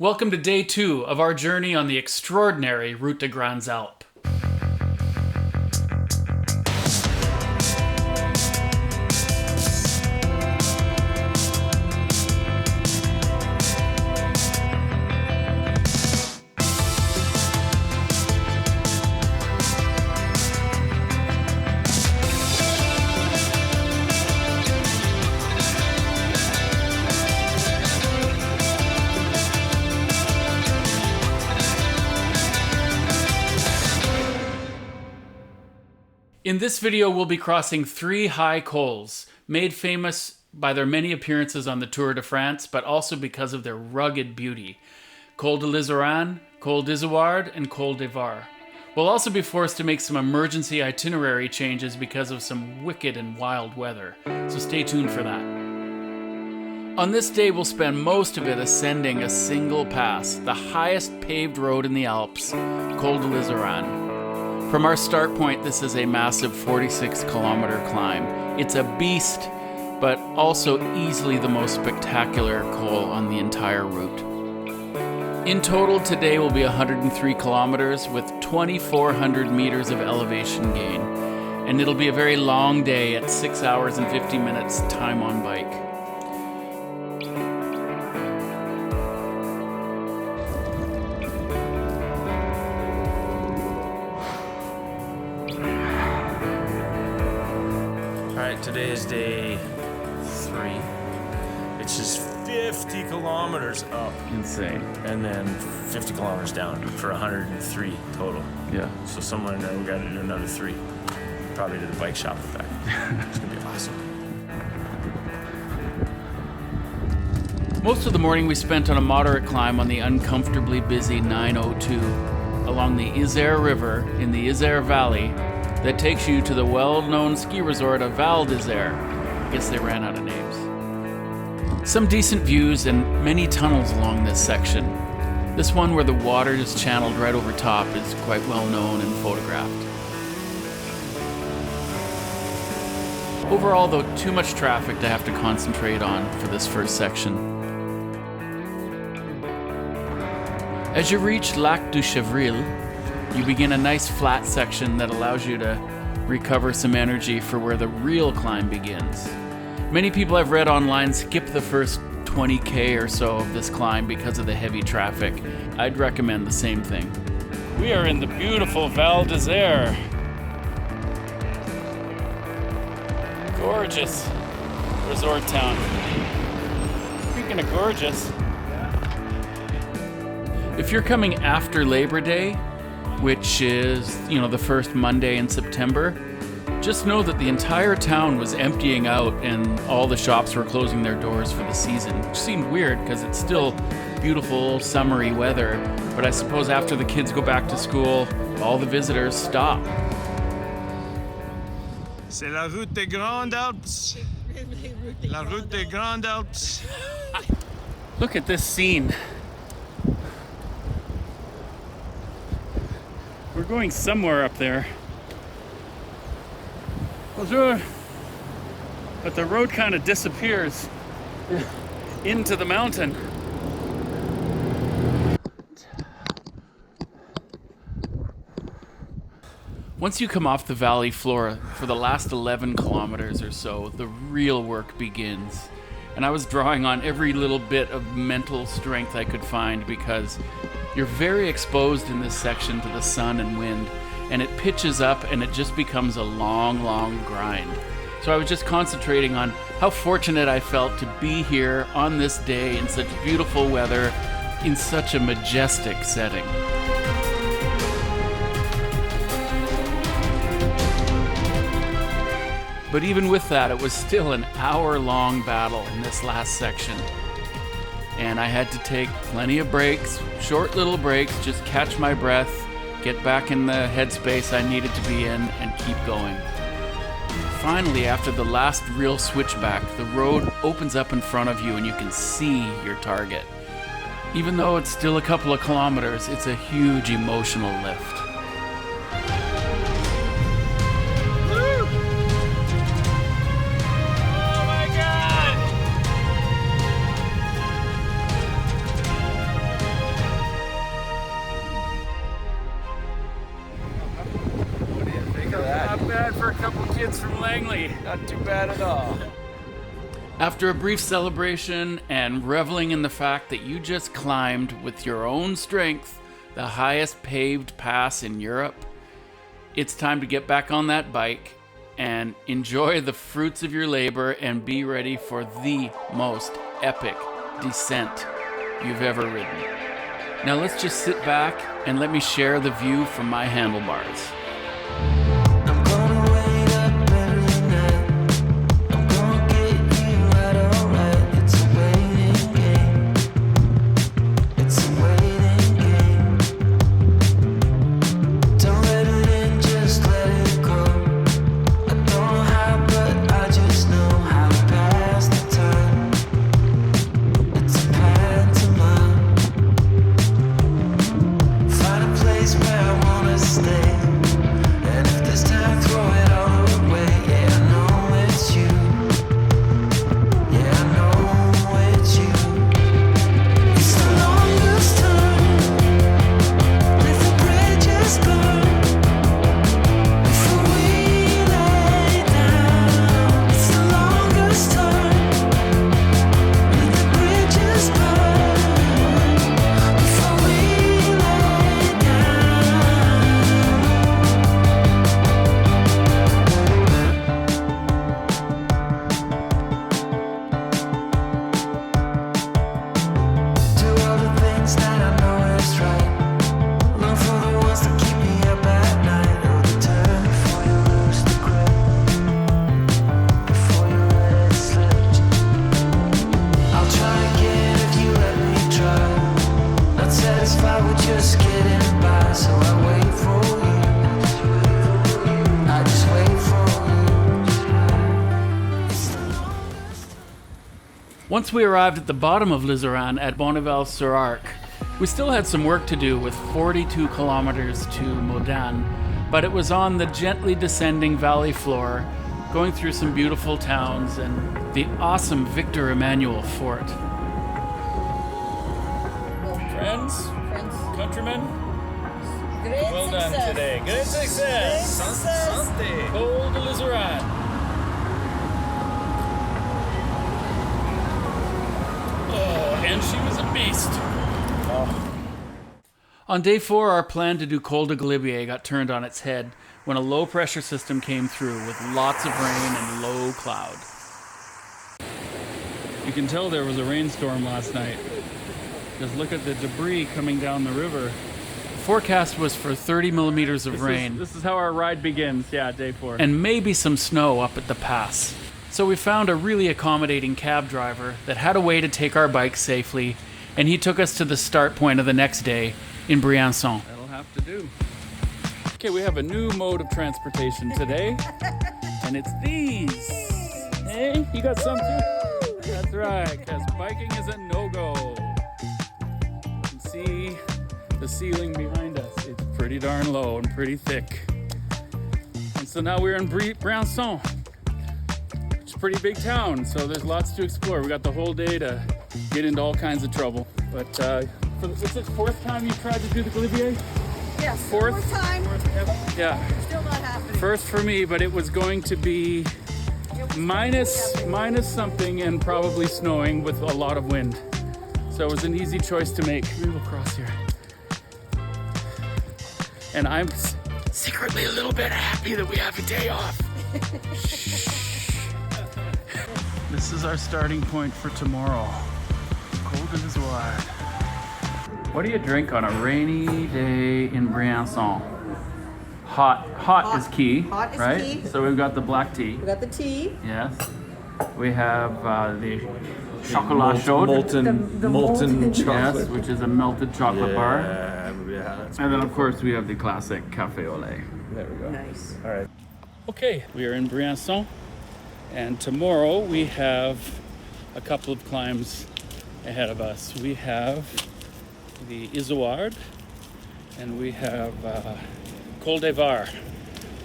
Welcome to day 2 of our journey on the extraordinary Route des Grandes Alpes. In this video, we'll be crossing 3 high cols, made famous by their many appearances on the Tour de France, but also because of their rugged beauty. Col de iseran, Col d'Izoard, and Col de Vars. We'll also be forced to make some emergency itinerary changes because of some wicked and wild weather, so stay tuned for that. On this day, we'll spend most of it ascending a single pass, the highest paved road in the Alps, Col de iseran. From our start point, this is a massive 46-kilometer climb. It's a beast, but also easily the most spectacular col on the entire route. In total, today will be 103 kilometers with 2,400 meters of elevation gain. And it'll be a very long day at 6 hours and 50 minutes time on bike. Today is day 3, which is 50 kilometers up. Insane. And then 50 kilometers down for 103 total. Yeah. So somewhere in there we got to do another 3. Probably to the bike shop and back. It's going to be awesome. Most of the morning we spent on a moderate climb on the uncomfortably busy 902 along the Isère River in the Isère Valley that takes you to the well-known ski resort of Val d'Isère. I guess they ran out of names. Some decent views and many tunnels along this section. This one where the water is channeled right over top is quite well known and photographed. Overall, though, too much traffic to have to concentrate on for this first section. As you reach Lac du Chevril, you begin a nice flat section that allows you to recover some energy for where the real climb begins. Many people I've read online skip the first 20k or so of this climb because of the heavy traffic. I'd recommend the same thing. We are in the beautiful Val d'Isère. Gorgeous resort town. Speaking of gorgeous, if you're coming after Labor Day, which is, the first Monday in September, just know that the entire town was emptying out and all the shops were closing their doors for the season, which seemed weird because it's still beautiful summery weather, but I suppose after the kids go back to school, all the visitors stop. C'est la route des Grandes Alpes. La route des Grandes Alpes. Look at this scene. We're going somewhere up there. Bonjour. But the road kind of disappears into the mountain. Once you come off the valley floor, for the last 11 kilometers or so, the real work begins. And I was drawing on every little bit of mental strength I could find because you're very exposed in this section to the sun and wind, and it pitches up and it just becomes a long, long grind. So I was just concentrating on how fortunate I felt to be here on this day in such beautiful weather, in such a majestic setting. But even with that, it was still an hour-long battle in this last section. And I had to take plenty of breaks, short little breaks, just catch my breath, get back in the headspace I needed to be in, and keep going. Finally, after the last real switchback, the road opens up in front of you and you can see your target. Even though it's still a couple of kilometers, it's a huge emotional lift. kids from Langley. Not too bad at all. After a brief celebration and reveling in the fact that you just climbed with your own strength the highest paved pass in Europe, it's time to get back on that bike and enjoy the fruits of your labor and be ready for the most epic descent you've ever ridden. Now let's just sit back and let me share the view from my handlebars. Once we arrived at the bottom of l'iseran at Bonneval-sur-Arc, we still had some work to do with 42 kilometers to Modane, but it was on the gently descending valley floor, going through some beautiful towns and the awesome Victor Emmanuel Fort. Friends, countrymen, Great well success. done today. Good success. Great success. Santé. Col de l'iseran. And she was a beast. On day 4, our plan to do Col de Galibier got turned on its head when a low pressure system came through with lots of rain and low cloud. You can tell there was a rainstorm last night. Just look at the debris coming down the river. The forecast was for 30 millimeters of rain. This is how our ride begins, yeah, day 4. And maybe some snow up at the pass. So we found a really accommodating cab driver that had a way to take our bikes safely, and he took us to the start point of the next day in Briançon. That'll have to do. Okay, we have a new mode of transportation today, and it's these. Hey, you got some too? That's right, because biking is a no-go. You can see the ceiling behind us. It's pretty darn low and pretty thick. And so now we're in Briançon. Pretty big town, so there's lots to explore. We got the whole day to get into all kinds of trouble. But is this 4th time you tried to do the Galibier? Yes, Fourth time. Yeah. Still not happening. First for me, but it was going to be minus something and probably snowing with a lot of wind. So it was an easy choice to make. Maybe we'll cross here. And I'm secretly a little bit happy that we have a day off. This is our starting point for tomorrow. Col de Vars. What do you drink on a rainy day in Briançon? Hot is key, Hot is right? key. So we've got the black tea. We got the tea. Yes. We have the chocolat chaud. Molten chocolate. Yes, which is a melted chocolate bar. Yeah. And then of course we have the classic café au lait. There we go. Nice. All right. Okay, we are in Briançon, and tomorrow we have a couple of climbs ahead of us. We have the izoard, and we have Col de Vars.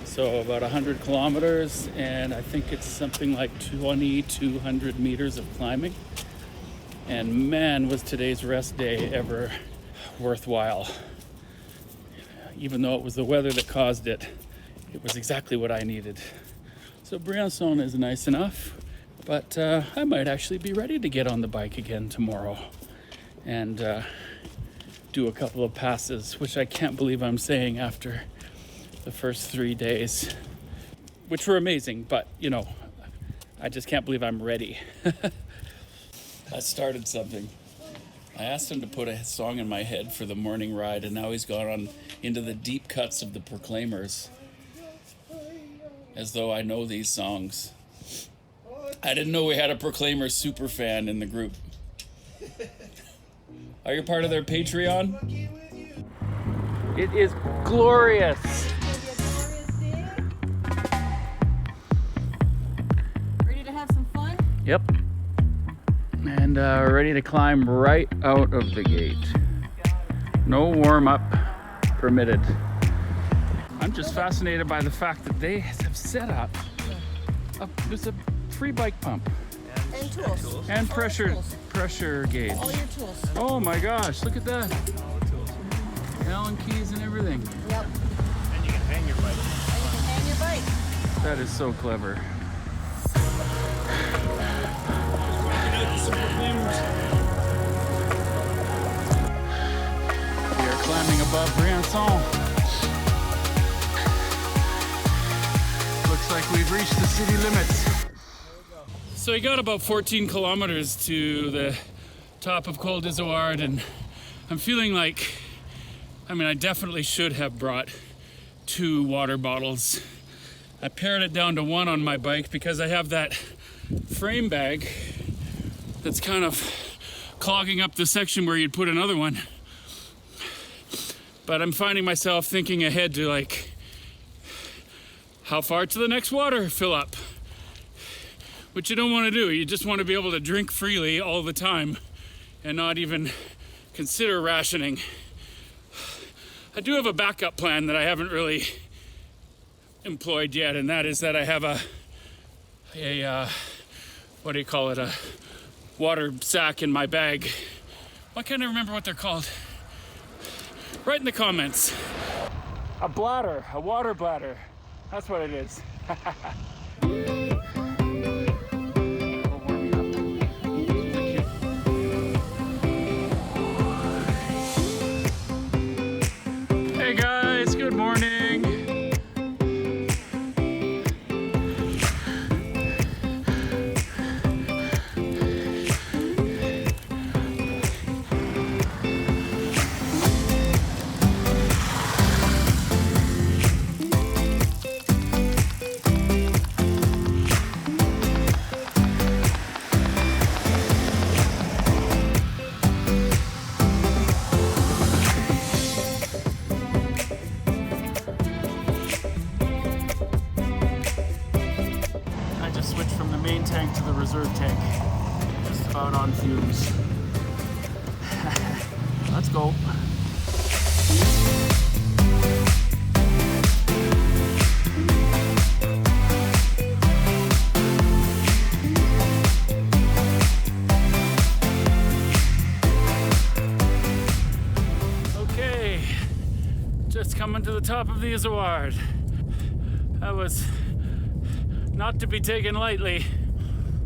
So about 100 kilometers, and I think it's something like 2,200 meters of climbing. And man, was today's rest day ever worthwhile. Even though it was the weather that caused it, it was exactly what I needed. So Briançon is nice enough, but I might actually be ready to get on the bike again tomorrow and do a couple of passes, which I can't believe I'm saying after the first 3 days, which were amazing, but you know, I just can't believe I'm ready. I started something. I asked him to put a song in my head for the morning ride, and now he's gone on into the deep cuts of the Proclaimers, as though I know these songs. I didn't know we had a Proclaimers super fan in the group. Are you part of their Patreon? It is glorious. Ready to have some fun? Yep. And we're ready to climb right out of the gate. No warm-up permitted. I'm just fascinated by the fact that they have set up there's a free bike pump And tools. and pressure gauge. All your tools. Oh my gosh, look at that. Allen keys and everything. Yep. And you can hang your bike. And you can hang your bike. That is so clever. We are climbing above Briançon. Looks like we've reached the city limits. So we got about 14 kilometers to the top of Col de Vars, and I'm feeling like, I definitely should have brought 2 water bottles. I pared it down to 1 on my bike because I have that frame bag that's kind of clogging up the section where you'd put another one. But I'm finding myself thinking ahead to like, how far to the next water fill up? Which you don't want to do. You just want to be able to drink freely all the time and not even consider rationing. I do have a backup plan that I haven't really employed yet, and that is that I have a what do you call it, a water sack in my bag. Why can't I remember what they're called? Write in the comments. A bladder, a water bladder. That's what it is. Hey guys, good morning. I just switched from the main tank to the reserve tank. Just about on fumes. Let's go. Okay, just coming to the top of the izoard. That was not to be taken lightly,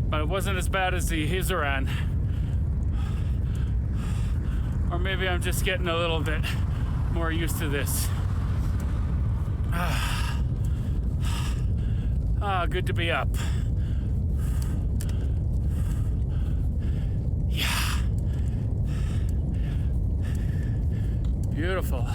but it wasn't as bad as the iseran. Or maybe I'm just getting a little bit more used to this. Good to be up. Yeah. Beautiful.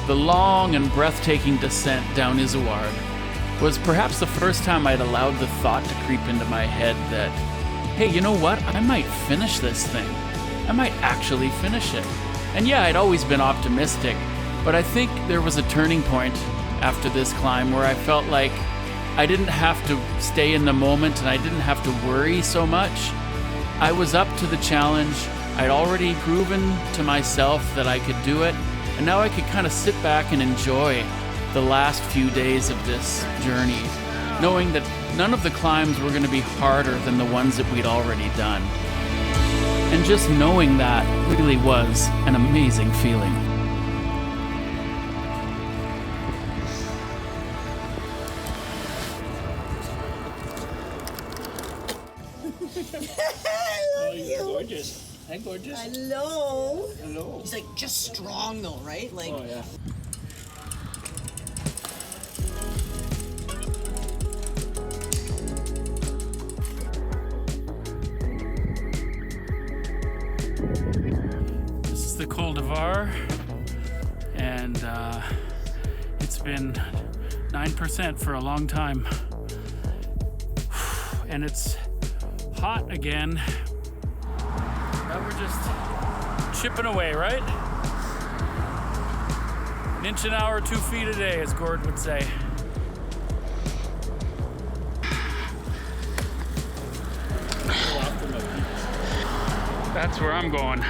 The long and breathtaking descent down izoard was perhaps the first time I'd allowed the thought to creep into my head that, hey, you know what? I might finish this thing. I might actually finish it. And yeah, I'd always been optimistic, but I think there was a turning point after this climb where I felt like I didn't have to stay in the moment and I didn't have to worry so much. I was up to the challenge. I'd already proven to myself that I could do it, and now I could kind of sit back and enjoy the last few days of this journey, knowing that none of the climbs were going to be harder than the ones that we'd already done. And just knowing that really was an amazing feeling. Gorgeous. Hi, gorgeous. Hello. Hello. He's like just strong though, right? Like. Oh, yeah. This is the Col de Vars, and it's been 9% for a long time. And it's hot again. Now we're just chipping away, right? 1 inch an hour, 2 feet a day, as Gord would say. That's where I'm going.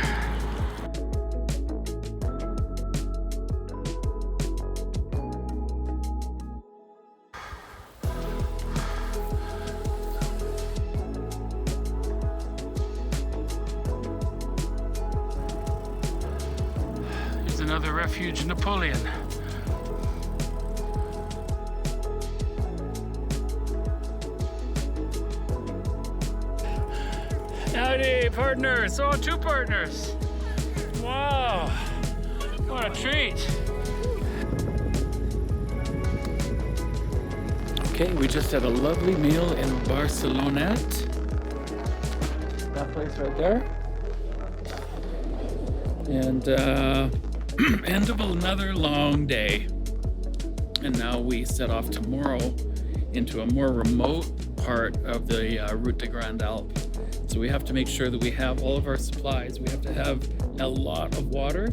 Here's another refuge, Napoleon. Howdy, partners. Oh, 2 partners. Wow. What a treat. Okay, we just had a lovely meal in Barcelonette. That place right there. And end of another long day. And now we set off tomorrow into a more remote part of the Route des Grandes Alpes. So we have to make sure that we have all of our supplies. We have to have a lot of water.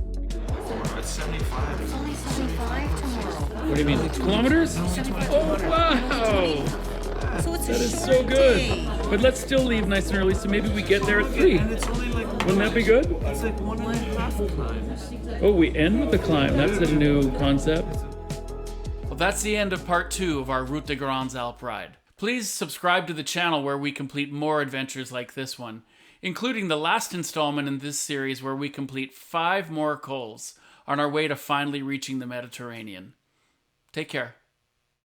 It's 75. It's only 75 tomorrow. What do you mean, kilometers? Oh, wow! So it's That a is short so good. day. But let's still leave nice and early, so maybe we get there at 3. And it's only like Wouldn't that be good? it's like 1.5 times. Oh, we end with the climb. That's a new concept. Well, that's the end of part 2 of our Route des Grandes Alpes ride. Please subscribe to the channel where we complete more adventures like this one, including the last installment in this series where we complete 5 more cols on our way to finally reaching the Mediterranean. Take care.